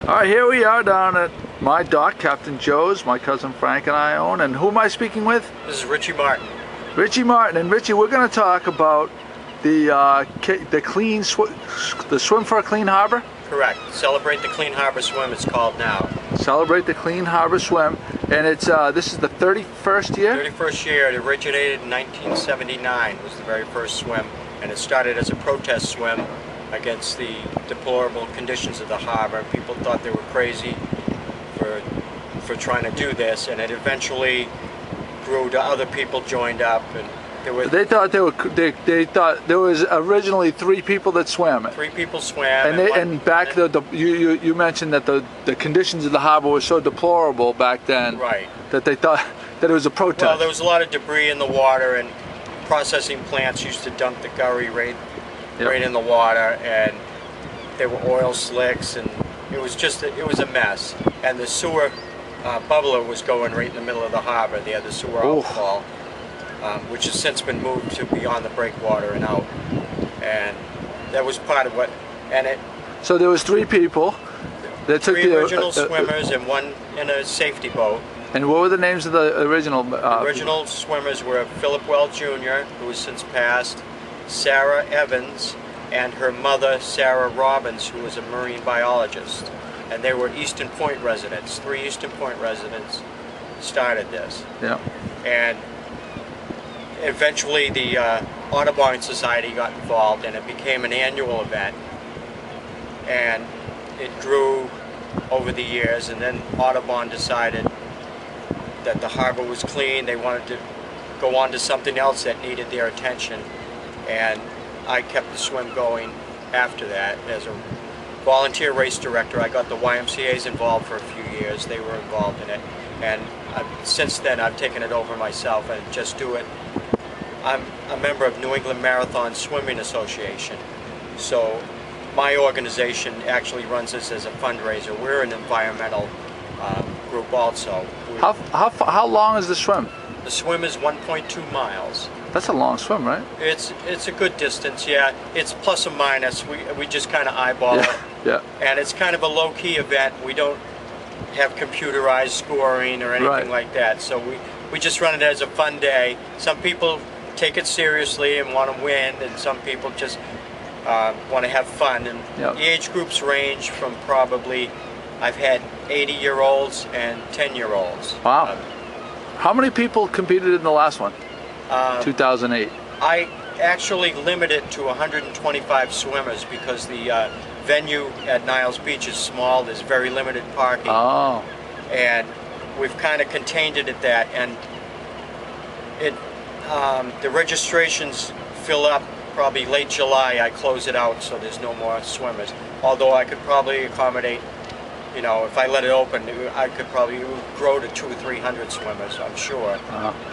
All right, here we are down at my dock, Captain Joe's. My cousin Frank and I own. And who am I speaking with? This is Richie Martin. Richie Martin. And Richie, we're going to talk about the swim for a clean harbor. Correct. Celebrate the Clean Harbor Swim. It's called now. Celebrate the Clean Harbor Swim, and it's this is the 31st year. 31st year. It originated in 1979. Was the very first swim, and it started as a protest swim against the deplorable conditions of the harbor. People thought they were crazy for trying to do this, and it eventually grew to other people joined up, and they thought they thought there was originally 3 people that swam it. 3 people swam, and back you mentioned that the conditions of the harbor were so deplorable back then, right, that they thought that it was a protest. Well, there was a lot of debris in the water, and processing plants used to dump the gurry right in the water, and there were oil slicks, and it was a mess. And the sewer bubbler was going right in the middle of the harbor. They had the sewer outfall, which has since been moved to beyond the breakwater and out. And that was part of what. So there was 3 people that took the original swimmers and one in a safety boat. And what were the names of the original? The original swimmers were Philip Well Jr., who has since passed, Sarah Evans, and her mother, Sarah Robbins, who was a marine biologist. And they were Eastern Point residents. 3 Eastern Point residents started this. Yeah. And eventually the Audubon Society got involved, and it became an annual event. And it grew over the years, and then Audubon decided that the harbor was clean. They wanted to go on to something else that needed their attention. And I kept the swim going after that as a volunteer race director. I got the YMCA's involved for a few years. They were involved in it. And since then I've taken it over myself and just do it. I'm a member of New England Marathon Swimming Association. So my organization actually runs this as a fundraiser. We're an environmental group also. How long is the swim? The swim is 1.2 miles. That's a long swim, right? It's a good distance, yeah. It's plus or minus. We just kind of eyeball it. Yeah. And it's kind of a low-key event. We don't have computerized scoring or anything like that. So we just run it as a fun day. Some people take it seriously and want to win, and some people just want to have fun. And the age groups range from probably, I've had 80-year-olds and 10-year-olds. Wow. How many people competed in the last one? 2008. I actually limited to 125 swimmers because the venue at Niles Beach is small. There's very limited parking. Oh. And we've kind of contained it at that. And the registrations fill up probably late July. I close it out so there's no more swimmers. Although I could probably accommodate, you know, if I let it open, I could probably grow to 200 or 300 swimmers, I'm sure.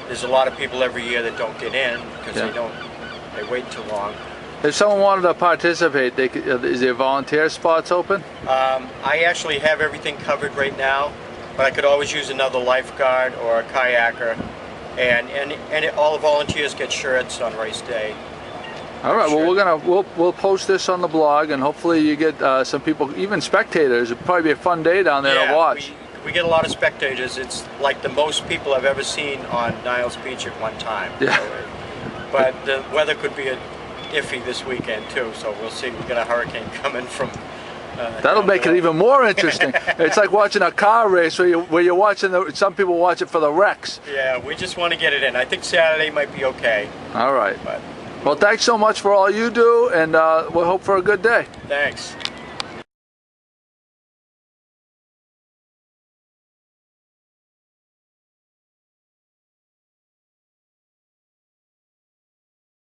There's a lot of people every year that don't get in because they wait too long. If someone wanted to participate, is there volunteer spots open? I actually have everything covered right now, but I could always use another lifeguard or a kayaker, and all the volunteers get shirts on race day. All right. Well, we'll post this on the blog, and hopefully you get some people, even spectators. It'll probably be a fun day down there to watch. We get a lot of spectators. It's like the most people I've ever seen on Niles Beach at one time. Yeah. So, but the weather could be iffy this weekend too, so we'll see. We got a hurricane coming from. That'll make it even more interesting. It's like watching a car race where you're watching some people watch it for the wrecks. Yeah, we just want to get it in. I think Saturday might be okay. All right. But, well, thanks so much for all you do, and we'll hope for a good day. Thanks.